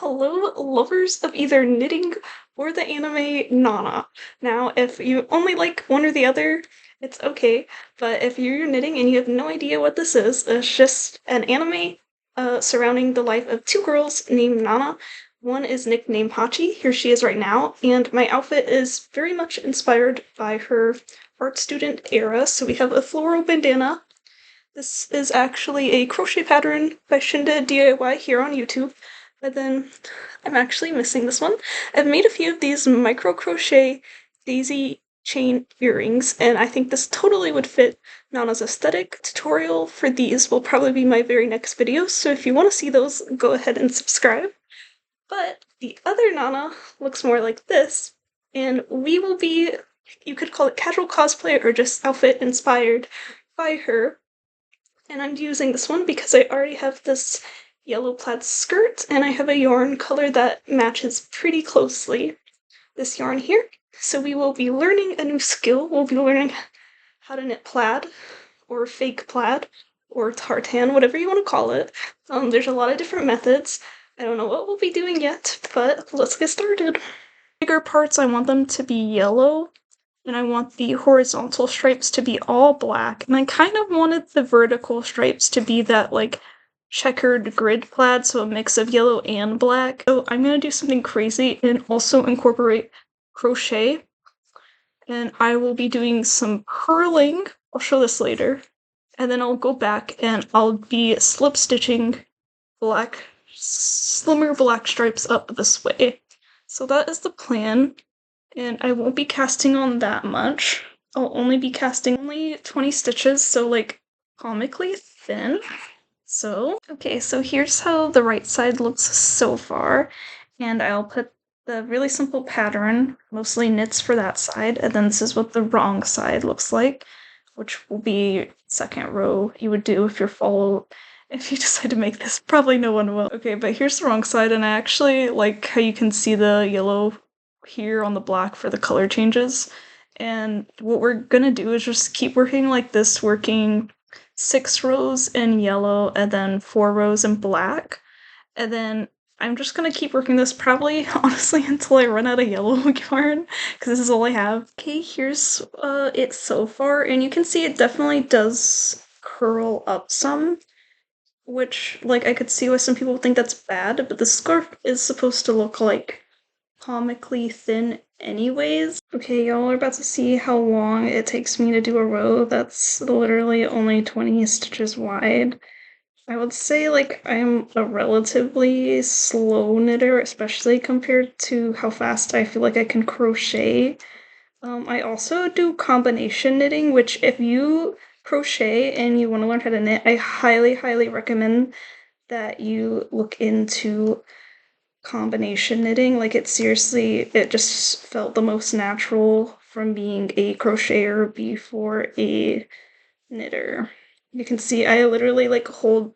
Hello, lovers of either knitting or the anime Nana. Now, if you only like one or the other, it's okay, but if you're knitting and you have no idea what this is, it's just an anime surrounding the life of two girls named Nana. One is nicknamed Hachi, here she is right now, and my outfit is very much inspired by her art student era. So we have a floral bandana. This is actually a crochet pattern by Shinda DIY here on YouTube. But then I'm actually missing this one. I've made a few of these micro crochet daisy chain earrings, and I think this totally would fit Nana's aesthetic. Tutorial for these will probably be my very next video, so if you want to see those, go ahead and subscribe. But the other Nana looks more like this, and we will be, you could call it casual cosplay or just outfit inspired by her. And I'm using this one because I already have this yellow plaid skirt, and I have a yarn color that matches pretty closely this yarn here. So we will be learning a new skill. We'll be learning how to knit plaid, or fake plaid, or tartan, whatever you want to call it. There's a lot of different methods. I don't know what we'll be doing yet, but let's get started. Bigger parts, I want them to be yellow, and I want the horizontal stripes to be all black, and I kind of wanted the vertical stripes to be that, like, checkered grid plaid, so a mix of yellow and black. So I'm gonna do something crazy and also incorporate crochet, and I will be doing some purling. I'll show this later, and then I'll go back and I'll be slip stitching slimmer black stripes up this way. So that is the plan, and I won't be casting on that much. I'll only be casting only 20 stitches, so like comically thin. So here's how the right side looks so far, and I'll put the really simple pattern, mostly knits for that side, and then this is what the wrong side looks like, which will be second row you would do if you decide to make this. Probably no one will. Okay, but here's the wrong side, and I actually like how you can see the yellow here on the black for the color changes. And what we're gonna do is just keep working like this, working 6 rows in yellow and then 4 rows in black. And then I'm just gonna keep working this probably, honestly, until I run out of yellow yarn, because this is all I have. Okay, here's it so far, and you can see it definitely does curl up some, which, like, I could see why some people think that's bad, but the scarf is supposed to look, like, comically thin anyways. Okay, y'all are about to see how long it takes me to do a row that's literally only 20 stitches wide. I would say, like, I'm a relatively slow knitter, especially compared to how fast I feel like I can crochet. I also do combination knitting, which if you crochet and you want to learn how to knit, I highly, highly recommend that you look into combination knitting. Like, it just felt the most natural from being a crocheter before a knitter. You can see I literally like hold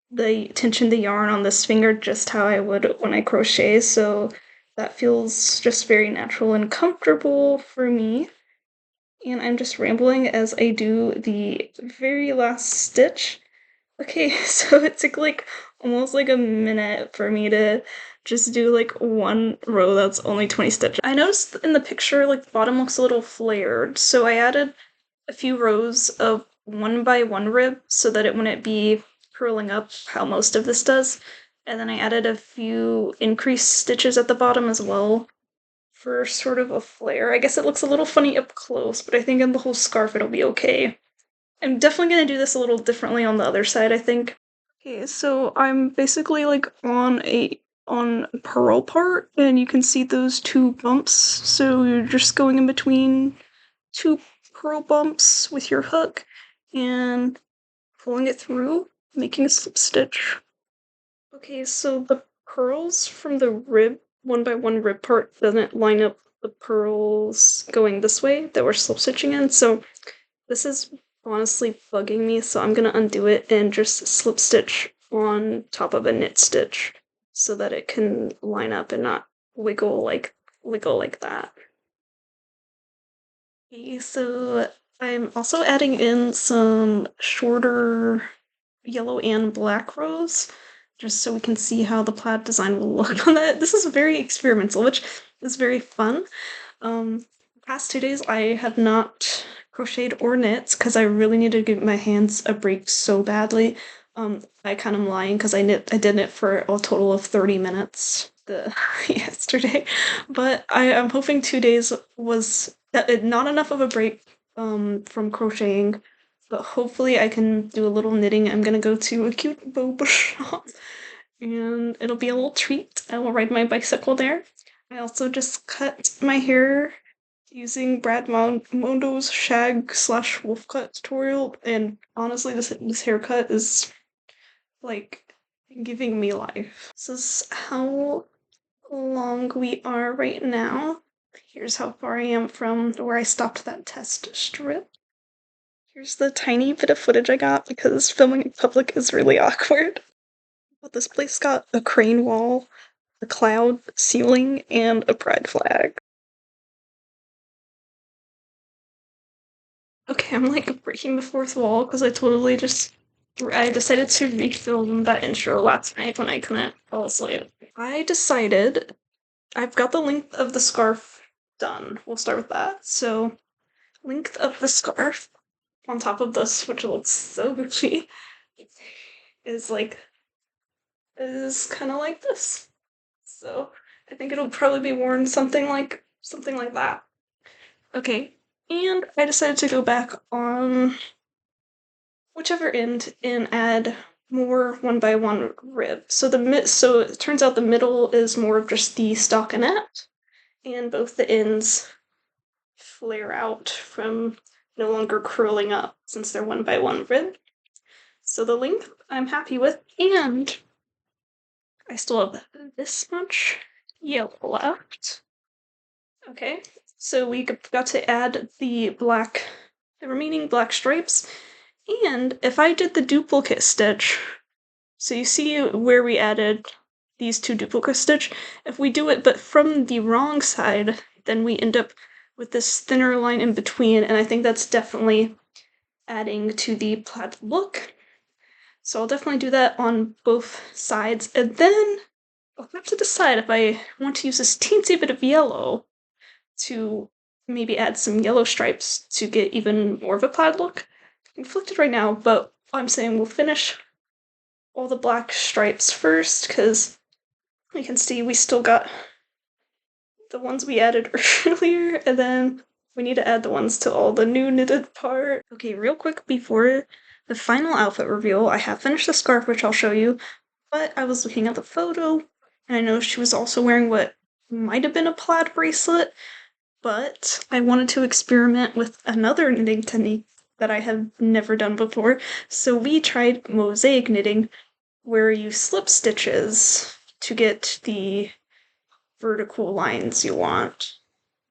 the tension the yarn on this finger just how I would when I crochet, so that feels just very natural and comfortable for me. And I'm just rambling as I do the very last stitch. Okay, so it took like almost like a minute for me to just do like one row that's only 20 stitches. I noticed in the picture like the bottom looks a little flared, so I added a few rows of 1x1 rib so that it wouldn't be curling up how most of this does. And then I added a few increased stitches at the bottom as well for sort of a flare. I guess it looks a little funny up close, but I think in the whole scarf it'll be okay. I'm definitely gonna do this a little differently on the other side, I think. Okay, so I'm basically like on a purl part, and you can see those 2 bumps. So you're just going in between 2 purl bumps with your hook and pulling it through, making a slip stitch. Okay, so the purls from the rib, 1x1 rib part, doesn't line up the purls going this way that we're slip stitching in, so this is honestly bugging me, so I'm gonna undo it and just slip stitch on top of a knit stitch so that it can line up and not wiggle like that. Okay, so I'm also adding in some shorter yellow and black rows. just so we can see how the plaid design will look on it. This is very experimental, which is very fun. The past 2 days I have not crocheted or knit because I really need to give my hands a break so badly. I kind of lying because I did knit for a total of 30 minutes yesterday, but I'm hoping 2 days was not enough of a break from crocheting, but hopefully I can do a little knitting. I'm gonna go to a cute boba shop and it'll be a little treat. I will ride my bicycle there. I also just cut my hair using Brad Mondo's shag/wolf cut tutorial, and honestly this haircut is like giving me life. This is how long we are right now. Here's how far I am from where I stopped that test strip. Here's the tiny bit of footage I got because filming in public is really awkward. But this place got a crane wall, a cloud ceiling, and a pride flag. Okay, I'm like breaking the fourth wall because I decided to refilm that intro last night when I couldn't fall asleep. I decided I've got the length of the scarf done. We'll start with that. So, length of the scarf on top of this, which looks so Gucci, is kind of like this. So I think it'll probably be worn something like that. Okay, and I decided to go back on whichever end and add more 1x1 rib. So it turns out the middle is more of just the stockinette, and both the ends flare out from no longer curling up since they're 1x1 rib. So the length I'm happy with, and I still have this much yellow left. Okay, so we got to add the remaining black stripes, and if I did the duplicate stitch, so you see where we added these two duplicate stitch, if we do it but from the wrong side, then we end up with this thinner line in between, and I think that's definitely adding to the plaid look. So I'll definitely do that on both sides, and then I'll have to decide if I want to use this teensy bit of yellow to maybe add some yellow stripes to get even more of a plaid look. I'm conflicted right now, but I'm saying we'll finish all the black stripes first, because we can see we still got the ones we added earlier, and then we need to add the ones to all the new knitted part. Okay, real quick before the final outfit reveal, I have finished the scarf, which I'll show you, but I was looking at the photo, and I noticed she was also wearing what might have been a plaid bracelet, but I wanted to experiment with another knitting technique that I have never done before, so we tried mosaic knitting, where you slip stitches to get the vertical lines you want.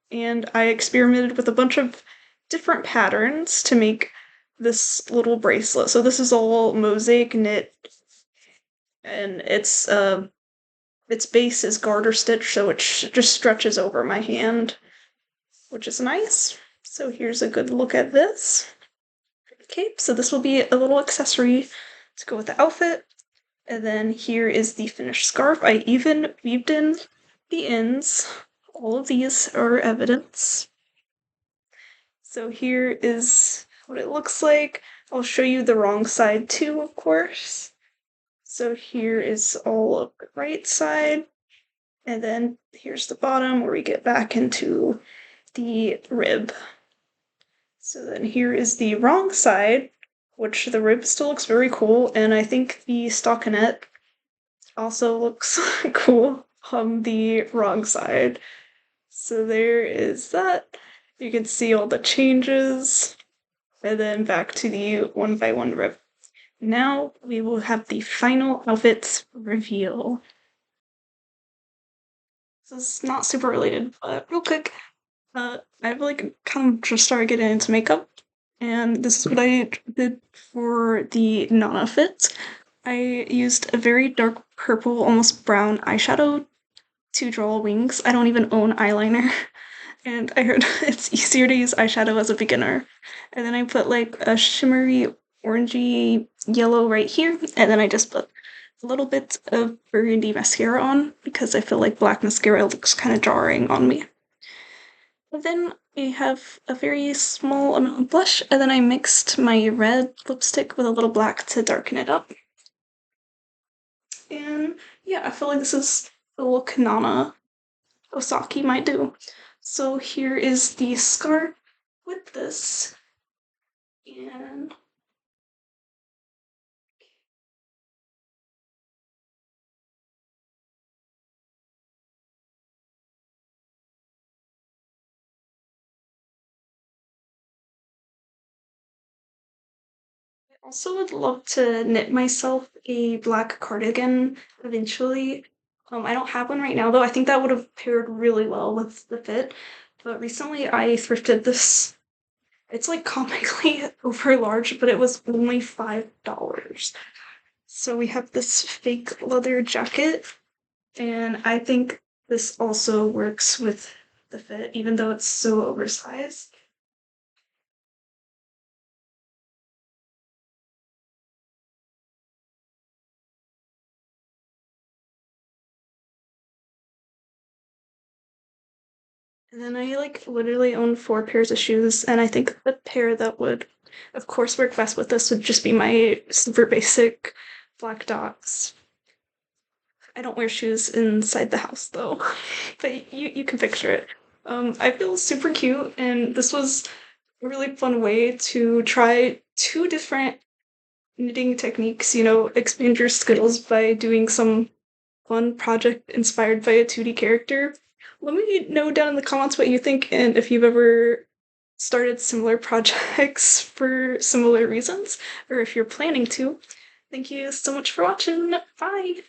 And I experimented with a bunch of different patterns to make this little bracelet. So this is all mosaic knit, and its base is garter stitch, so it just stretches over my hand, which is nice. So here's a good look at this. Okay, so this will be a little accessory to go with the outfit. And then here is the finished scarf. I even weaved in the ends. All of these are evidence. So here is what it looks like. I'll show you the wrong side too, of course. So here is all of the right side. And then here's the bottom where we get back into the rib. So then here is the wrong side, which the rib still looks very cool, and I think the stockinette also looks cool on the wrong side. So there is that. You can see all the changes, and then back to the 1x1 rib. Now we will have the final outfits reveal. This is not super related, but real quick, I've kind of just started getting into makeup, and this is what I did for the Nana fit. I used a very dark purple, almost brown eyeshadow to draw wings. I don't even own eyeliner, and I heard it's easier to use eyeshadow as a beginner. And then I put like a shimmery orangey yellow right here, and then I just put a little bit of burgundy mascara on because I feel like black mascara looks kind of jarring on me. And then I have a very small amount of blush, and then I mixed my red lipstick with a little black to darken it up. And yeah, I feel like this is the look Nana Osaki might do. So here is the scarf with this, and I also would love to knit myself a black cardigan eventually. I don't have one right now though. I think that would have paired really well with the fit. But recently I thrifted this. It's like comically over large, but it was only $5. So we have this fake leather jacket, and I think this also works with the fit, even though it's so oversized. And then I like literally own four pairs of shoes, and I think the pair that would, of course, work best with this would just be my super basic black dots. I don't wear shoes inside the house though, but you can picture it. I feel super cute, and this was a really fun way to try two different knitting techniques, expand your skills by doing some fun project inspired by a 2D character. Let me know down in the comments what you think and if you've ever started similar projects for similar reasons, or if you're planning to. Thank you so much for watching. Bye!